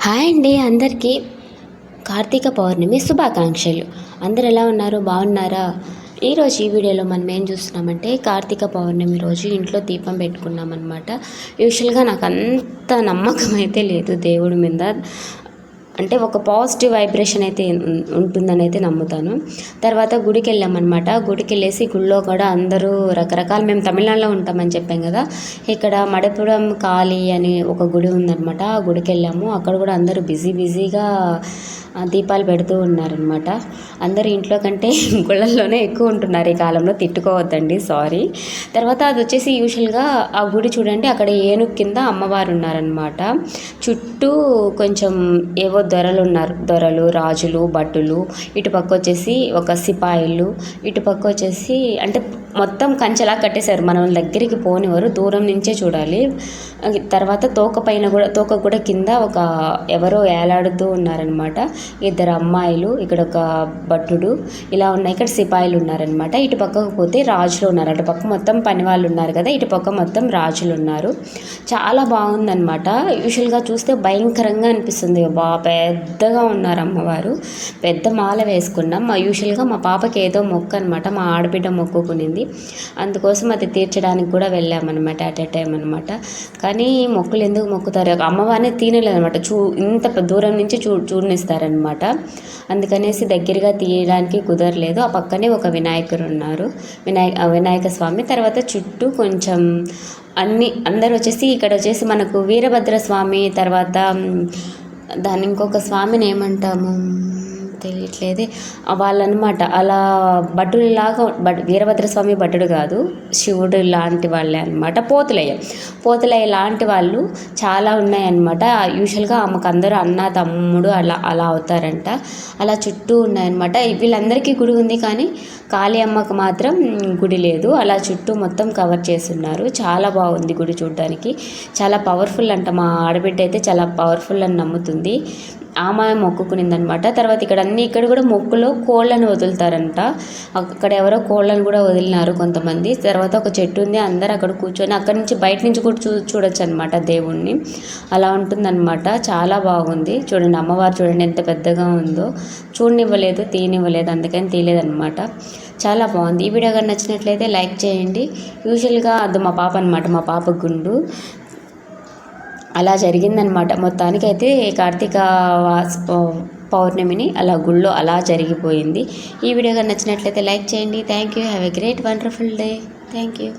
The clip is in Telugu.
హాయ్ అండి, అందరికీ కార్తీక పౌర్ణమి శుభాకాంక్షలు. అందరు ఎలా ఉన్నారు? బాగున్నారా? ఈరోజు ఈ వీడియోలో మనం ఏం చూస్తున్నామంటే కార్తీక పౌర్ణమి రోజు ఇంట్లో దీపం పెట్టుకున్నాం అనమాట. యూజువల్గా నాకు అంత నమ్మకం అయితే లేదు దేవుడి మీద, అంటే ఒక పాజిటివ్ వైబ్రేషన్ అయితే ఉంటుందని అయితే నమ్ముతాను. తర్వాత గుడికి వెళ్ళామన్నమాట. గుడికి వెళ్ళేసి గుళ్ళో కూడా అందరూ రకరకాల, మేము తమిళనాడులో ఉంటామని చెప్పాం కదా, ఇక్కడ మడపురం కాళీ అని ఒక గుడి ఉందన్నమాట. ఆ గుడికి వెళ్ళాము. అక్కడ కూడా అందరూ బిజీగా దీపాలు పెడుతూ ఉన్నారనమాట. అందరు ఇంట్లో కంటే గుళ్ళల్లోనే ఎక్కువ ఉంటున్నారు ఈ కాలంలో, తిట్టుకోవద్దండి, సారీ. తర్వాత అది వచ్చేసి యూజువల్గా ఆ గుడి చూడండి, అక్కడ ఏనుగు కింద అమ్మవారు ఉన్నారనమాట. చుట్టూ కొంచెం ఏవో దొరలు, రాజులు, భటులు, ఇటుపక్క వచ్చేసి ఒక సిపాయిలు, ఇటుపక్క వచ్చేసి అంటే మొత్తం కంచెలా కట్టేశారు. మనం దగ్గరికి పోనివారు, దూరం నుంచే చూడాలి. తర్వాత తోక కూడా కింద ఒక ఎవరో ఏలాడుతూ ఉన్నారనమాట. ఇద్దరు అమ్మాయిలు, ఇక్కడ ఒక భటుడు, ఇలా ఉన్నాయి. ఇక్కడ సిపాయిలు ఉన్నారనమాట. ఇటు పక్కకు పోతే రాజులు ఉన్నారు. అటు పక్క మొత్తం పని వాళ్ళు ఉన్నారు కదా, ఇటు పక్క మొత్తం రాజులు ఉన్నారు. చాలా బాగుందనమాట. యూజువల్గా చూస్తే భయంకరంగా అనిపిస్తుంది. పెద్దగా ఉన్నారు అమ్మవారు. పెద్ద మాల వేసుకున్నాం. యూజువల్గా మా పాపకి ఏదో మొక్క అనమాట, మా ఆడబిడ్డ మొక్కుకునింది. అందుకోసం అది తీర్చడానికి కూడా వెళ్ళామన్నమాట అట్ ఎ టైం అనమాట. కానీ మొక్కులు ఎందుకు మొక్కుతారు, అమ్మవారిని తినలేదనమాట. ఇంత దూరం నుంచి చూడనిస్తారనమాట. అందుకనేసి దగ్గరగా తీయడానికి కుదరలేదు. ఆ పక్కనే ఒక వినాయకుడు ఉన్నారు, వినాయక స్వామి. తర్వాత చుట్టూ కొంచెం అందరు వచ్చేసి ఇక్కడ వచ్చేసి మనకు వీరభద్ర స్వామి, తర్వాత దాన్ని ఇంకొక స్వామిని ఏమంటాము తెలియట్లేదే, వాళ్ళనమాట. అలా భటులాగా, వీరభద్రస్వామి భటుడు కాదు, శివుడు లాంటి వాళ్ళే అనమాట. పోతులయ్య లాంటి వాళ్ళు చాలా ఉన్నాయన్నమాట. యూజువల్గా ఆమెకు అందరూ అన్న తమ్ముడు అలా అవుతారంట. అలా చుట్టూ ఉన్నాయన్నమాట. వీళ్ళందరికీ గుడి ఉంది, కానీ కాళీ అమ్మకు మాత్రం గుడి లేదు. అలా చుట్టూ మొత్తం కవర్ చేస్తున్నారు. చాలా బాగుంది గుడి చూడడానికి. చాలా పవర్ఫుల్ అంట. మా ఆడబిడ్డ అయితే చాలా పవర్ఫుల్ అని నమ్ముతుంది. ఆమె మొక్కుకునిందనమాట. తర్వాత ఇక్కడ కూడా మొక్కులో కోళ్ళను వదులుతారంట. అక్కడ ఎవరో కోళ్ళను కూడా వదిలినారు కొంతమంది. తర్వాత ఒక చెట్టు ఉంది, అందరు అక్కడ కూర్చొని అక్కడి నుంచి బయట నుంచి కూడా చూడొచ్చు అనమాట దేవుణ్ణి. అలా ఉంటుందన్నమాట. చాలా బాగుంది. చూడండి అమ్మవారు, చూడండి ఎంత పెద్దగా ఉందో. తీయనివ్వలేదు, అందుకని తీయలేదన్నమాట. చాలా బాగుంది. ఈ వీడియో కానీ నచ్చినట్లయితే లైక్ చేయండి. యూజువల్గా అది మా పాప అనమాట, మా పాప గుండు. అలా జరిగిందనమాట. మొత్తానికైతే కార్తీక పౌర్ణమిని అలా గుళ్ళో అలా జరిగిపోయింది. ఈ వీడియో కానీ నచ్చినట్లయితే లైక్ చేయండి. Thank you. Have a great wonderful day. Thank you.